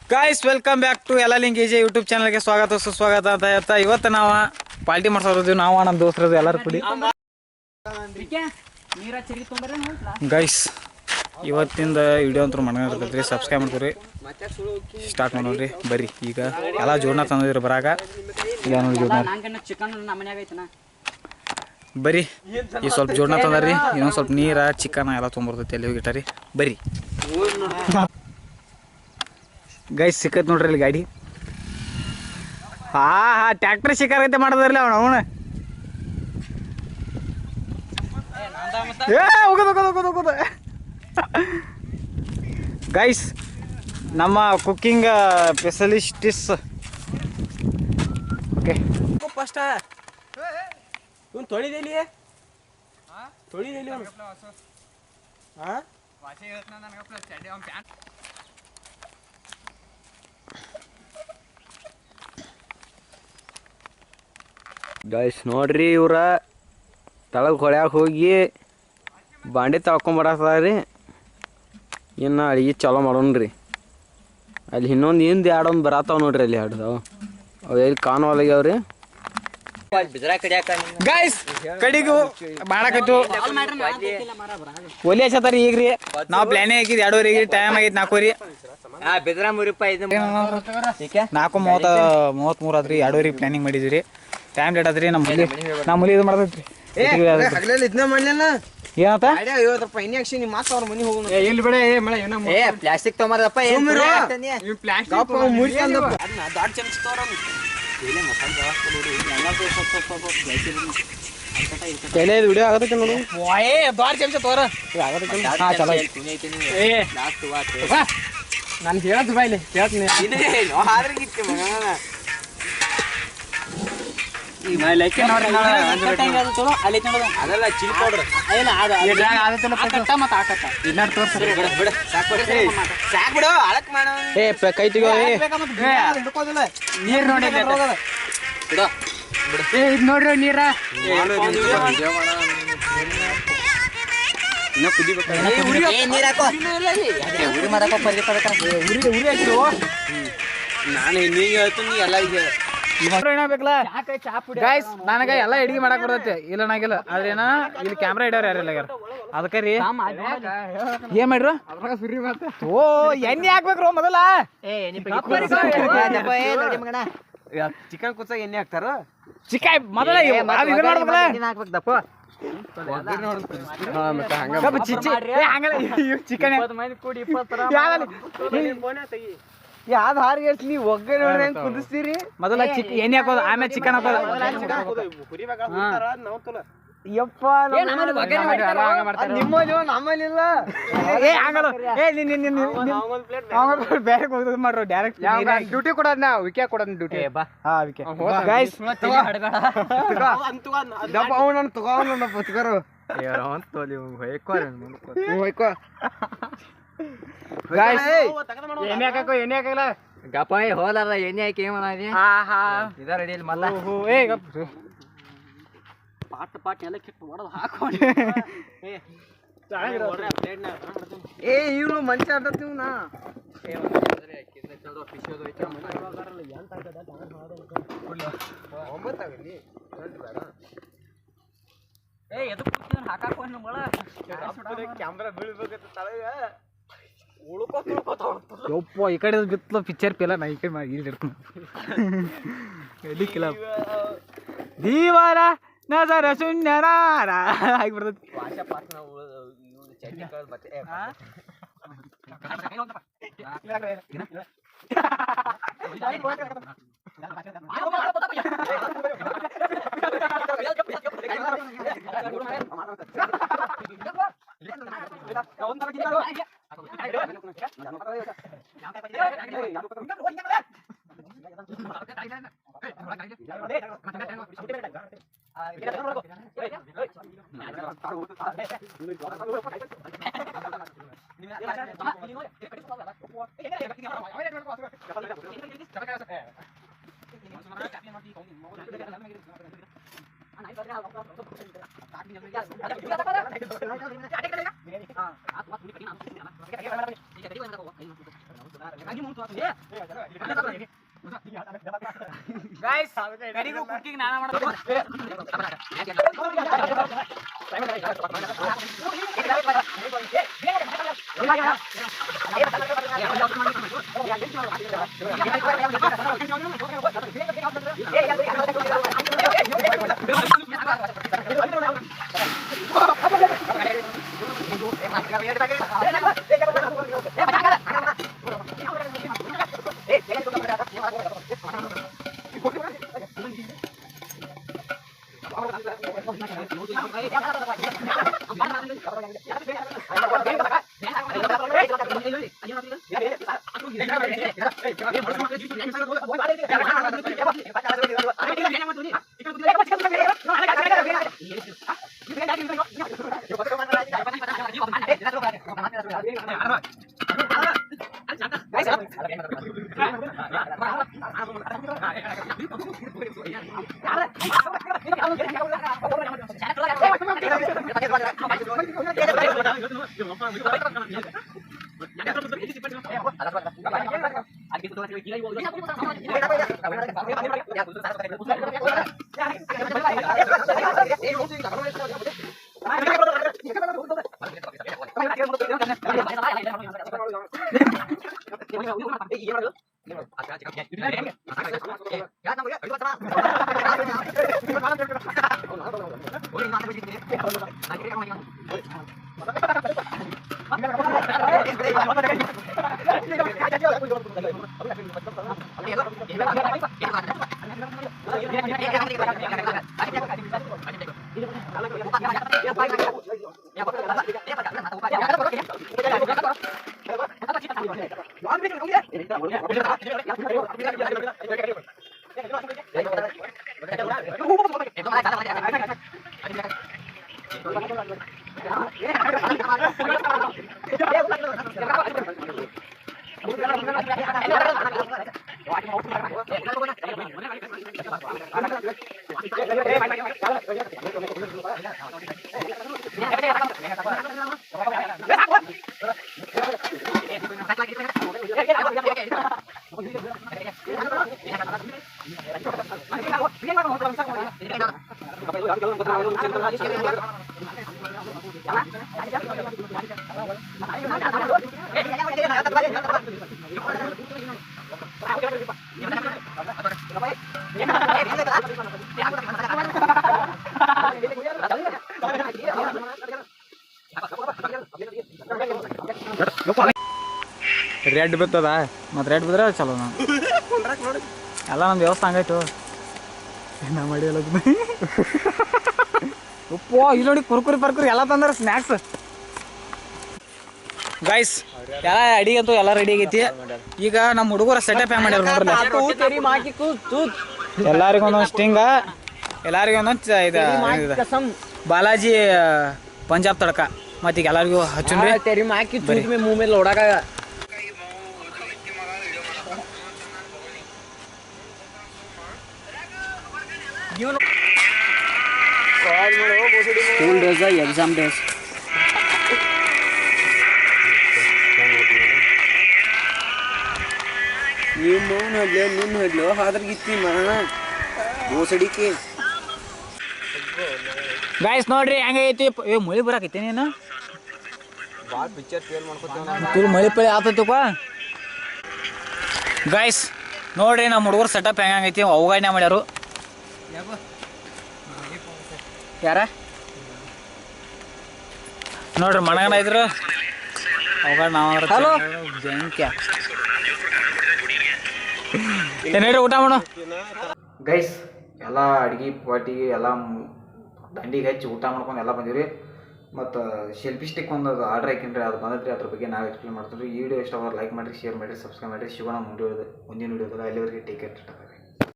Guys welcome back to ಎಲ್ಲ link AJ YouTube ಚಾನಲ್ಗೆ ಸ್ವಾಗತ ಸುಸ್ವಾಗತ ಅಂತ ಹೇಳ್ತಾ ಇವತ್ತು ನಾವು ಪಾರ್ಟಿ ಮಾಡ್ಸೋದು ನಾವು ನಮ್ಮ ದೋಸ್ತರದು ಎಲ್ಲರೂ ಕೂಡಿ ಗೈಸ್ ಇವತ್ತಿಂದ ವಿಡಿಯೋ ಅಂತೂ ಮಾಡ್ಕೊಂಡಿರ್ತೀರಿ ಸಬ್ಸ್ಕ್ರೈಬ್ ಮಾಡ್ಕೊರಿ ಸ್ಟಾರ್ಟ್ ಮಾಡೋರಿ ಬರ್ರಿ ಈಗ ಎಲ್ಲ ಜೋಡಣ ತಂದಿದ್ರು ಬರಾಗ ಈಗ ನೋಡಿ ಜೋಡಣ ಬರ್ರಿ ಈ ಸ್ವಲ್ಪ ಜೋಡಣ ತಂದ್ರಿ ಇನ್ನೊಂದು ಸ್ವಲ್ಪ ನೀರ ಚಿಕನ್ ಎಲ್ಲ ತೊಗೊಂಬರ್ತೈತಿ ಎಲ್ಲಿ ಹೋಗಿಟ್ಟಾರಿ ಬರ್ರಿ ಗೈಸ್ ಸಿಕ್ಕತ್ ನೋಡ್ರಿ ಇಲ್ಲಿ ಗಾಡಿ ಹಾ ಟ್ರ್ಯಾಕ್ಟರ್ ಶಿಕಾರೈತೆ ಮಾಡೋದ್ರಲ್ಲ ಅವನು ಹೋಗೋದು ಗೈಸ್ ನಮ್ಮ ಕುಕ್ಕಿಂಗ್ ಸ್ಪೆಷಲಿಸ್ಟಿಸ್ ಓಕೆ ಫಸ್ಟ್ ಇವನು ತೊಳಿದೇಲಿ ಹಾಂ ಗೈಸ್ ನೋಡ್ರಿ ಇವ್ರ ತಳಗ ಹೊಳ್ಯಾಗ ಹೋಗಿ ಬಾಂಡೆ ತಳ್ಕೊಂಬರತ್ತಾರೆ ಇನ್ನು ಅಡಿಗೆ ಚಾಲೋ ಮಾಡೋಣ್ರಿ ಅಲ್ಲಿ ಇನ್ನೊಂದು ಹಿಂದೆ ಎರಡೊಂದು ಬರತ್ತಾವ ನೋಡ್ರಿ ಅಲ್ಲಿ ಎರಡ್ದಾವ ಅವು ಎಲ್ಲಿ ಕಾಣುವಲ್ಲಾಗ್ಯಾವ್ರಿ ಗೈಸ್ ಕಡಿಗೂ ಮಾಡಾಕತ್ತು ಒಲಿ ಹಚ್ಚತಾರ ಈಗ್ರಿ ನಾವು ಪ್ಲಾನೇ ಹಾಕಿದ್ 2:30 ಟೈಮ್ ಆಗೈತಿ 4:33 ಆದ್ರಿ 2:30 ಪ್ಲಾನಿಂಗ್ ಮಾಡಿದ್ರಿ ಟೈಮ್ ಲೇಟ್ ಆದ್ರಿ ನಮ್ಮ ಮುಲಿ ಇದು ಮಾಡ್ತೈತ್ರಿ ಏನತ್ತ ಇಲ್ಲಿ ಬಿಡ ಪ್ಲಾಸ್ಟಿಕ್ ತೊಗೊಂಬರಪ್ಪ ವಿಡಿಯೋ ಆಗತ್ತೆ ನೋಡು ದೊಡ್ಡ ಚಮಚ ತೋರ ನಾನು ಹೇಳದ್ ಬಾಯ್ಲಿ ಹೇಳ್ತೀನಿ ಅದೆಲ್ಲ ಚಿಲ್ ಪೌಡರ್ ಸಾಕ್ಬಿಡು ಅಳಕ್ ಮಾಡ ಕೈ ತೆಗೋ ನೀರ್ ನೋಡಿ ಇದು ನೋಡ್ರಿ ನೀರ ನಾನು ನೀಗ ಹೇಳ್ತೀನಿ ಎಲ್ಲ ಗೈಸ್ ನನಗ ಎಲ್ಲ ಅಡಿಗೆ ಮಾಡಕ್ ಬರ್ತೈತಿ ಇಲ್ಲ ನಾಗಿಲ್ಲ ಆದ್ರೇನ ಇಲ್ಲಿ ಕ್ಯಾಮ್ರಾ ಇಡೋರು ಯಾರಿಲ್ಲ ಅದಕ್ಕೆ ರೀ ಏನ್ ಮಾಡ್ರು ಓ ಎಣ್ಣೆ ಹಾಕ್ಬೇಕ್ರು ಮೊದಲ ಚಿಕನ್ ಕುಚ್ಚಾಗ ಎಣ್ಣೆ ಹಾಕ್ತಾರ ಚಿಕನ್ ಮೊದಲ ಚಿಕನ್ ಯಾವ್ದು ಹಾರಿಗೆ ನೀ ಒಗ್ಗರಣೆ ನೋಡಿ ಕುದಿಸ್ತೀರಿ ಮೊದಲ ಎಣ್ಣೆ ಹಾಕೋದು ಆಮೇಲೆ ಚಿಕನ್ ಹಾಕೋದು ಯಪ್ಪ ನಮ್ಮಲ್ಲಿಲ್ಲ ಬೇರೆ ಮಾಡ್ರು ಡೈರೆಕ್ಟ್ ಡ್ಯೂಟಿ ಕೊಡೋದ್ ನಾ ವಿಕೆ ಕೊಡೋದ್ ಡ್ಯೂಟಿ ಅವನನ್ನು ತಗೋನ ಬತ್ಕರು ಎಣ್ಣೆ ಹಾಕೋ ಎಣ್ಣೆ ಹಾಕಲ್ಲ ಗಪ್ಪ ಹೋಲಾರ ಎಣ್ಣೆ ಹಾಕಿ ಏನ್ ಮಾಡಿ ಇದ ರೆಡಿ ಮಲ್ಲ ಪಾಟ್ ಎಲ್ಲ ಕಿತ್ತು ಹೊಡೆದು ಹಾಕೊಂಡು ಇವ್ರು ಮನುಷ್ಯ ಆಡ್ತೀವ್ ನಾ ಕ್ಯಾಮ್ರಾ ಬೀಳ್ಬೇಕಂತ ತಳಗ ಯಪ್ಪ ಈ ಕಡೆ ಬಿತ್ತಲ ಪಿಕ್ಚರ್ ಪಿಲ್ಲ ನಾ ಈ ಕಡೆ ಇಲ್ಲಿ ಹಿಡ್ಕೊಂಡು ಎಲ್ಲಿಕ್ಕಿಲ್ಲ ದೀವಾರ ನಜರ ಶೂನ್ಯರಾರ ಆಗಿಬಿಡ್ತೈತಿ ಗೈಸ್ ಕರಿಗೂ ಕುಕ್ಕಿಂಗ್ ನಾನ ಮಾಡೋದು ರೆಡ್ ಬಿತ್ತದ ಮತ್ತು ರೆಡ್ ಬಿದ್ರೆ ಚಲೋ ನಾವು ಎಲ್ಲ ನಮ್ಮ ವ್ಯವಸ್ಥೆ ಹಂಗಾಯ್ತು ನಾ ಮಾಡಿ ಎಲ್ಲ ಉಪ್ಪು ಇಲ್ಲಿ ನೋಡಿ ಕುರ್ಕುರಿ ಎಲ್ಲ ತಂದ್ರೆ ಸ್ನ್ಯಾಕ್ಸ್ ಗೈಸ್ ಎಲ್ಲ ಅಡಿಗೆ ಅಂತೂ ಎಲ್ಲ ರೆಡಿ ಆಗೈತಿ ಈಗ ನಮ್ಮ ಹುಡುಗರ ಸೆಟಪ್ ಹೆಂಗೆ ಮಾಡ್ಯಾರ ನೋಡ್ರಿ ಎಲ್ಲರಿಗೂ ಒಂದೊಂದು ಸ್ಟಿಂಗ ಎಲ್ಲರಿಗೂ ಒಂದೊಂದು ಇದು ಬಾಲಾಜಿ ಪಂಜಾಬ್ ತಡಕ ಮತ್ತು ಈಗ ಎಲ್ಲರಿಗೂ ಹಚ್ಚುನ್ರಿ ತೆರಿ ಹಾಕಿ ಮೂವ್ ಮೇಲೆ ನೋಡಾಕ ಸ್ಕೂಲ್ ಡೇಸ್ ಎಕ್ಸಾಮ್ ಡೇಸ್ ನಿನ್ನ ಹಡ್ಲು ಹಾದ್ರಗಿತ್ತಿ ಮರಣ ಬೋಸಡಿಕೆ ಗಾಯ್ಸ್ ನೋಡ್ರಿ ಹೆಂಗೈತಿ ಮಳಿ ಬರಾಕೈತಿ ನೀನು ಮಳಿ ಪಳಿ ಆತೈತಪ್ಪ ಗಾಯ್ಸ್ ನೋಡ್ರಿ ನಮ್ಮ ಹುಡುಗರು ಸೆಟಪ್ ಹೆಂಗೈತಿ ಅವಗಾಡ್ನೆ ಮಾಡ್ಯಾರು ಯಾರ ನೋಡ್ರಿ ಮನಗನ ಇದ್ರು ಅವಾಗ ನಾವು ಬೆಂಕ್ಯ ಏನೇಳ್ರಿ ಊಟ ಮಾಡು ಗೈಸ್ ಎಲ್ಲ ಅಡ್ಗೆ ಪಾಟಿಗೆ ಎಲ್ಲ ದಂಡಿಗೆ ಹಚ್ಚಿ ಊಟ ಮಾಡ್ಕೊಂಡು ಎಲ್ಲ ಬಂದಿವ್ರಿ ಮತ್ತು ಸೆಲ್ಫಿ ಸ್ಟಿಕ್ ಒಂದು ಆರ್ಡ್ರ್ ಹಾಕಿನ್ರಿ ಅದು ಬಂದೈತ್ರಿ ಅದ್ರ ಬಗ್ಗೆ ನಾವು ಎಕ್ಸ್ಪ್ಲೇನ್ ಮಾಡ್ತೀವಿ ಈ ವಿಡಿಯೋ ಇಷ್ಟ ಲೈಕ್ ಮಾಡಿರಿ ಶೇರ್ ಮಾಡಿರಿ ಸಬ್ಸ್ಕ್ರೈಬ್ ಮಾಡಿರಿ ಶಿವನ ಮುಂದಿನ ವಿಡಿಯೋದಲ್ಲಿ ಅಲ್ಲಿವರೆಗೆ ಟೇಕ್ ಕೇರ್.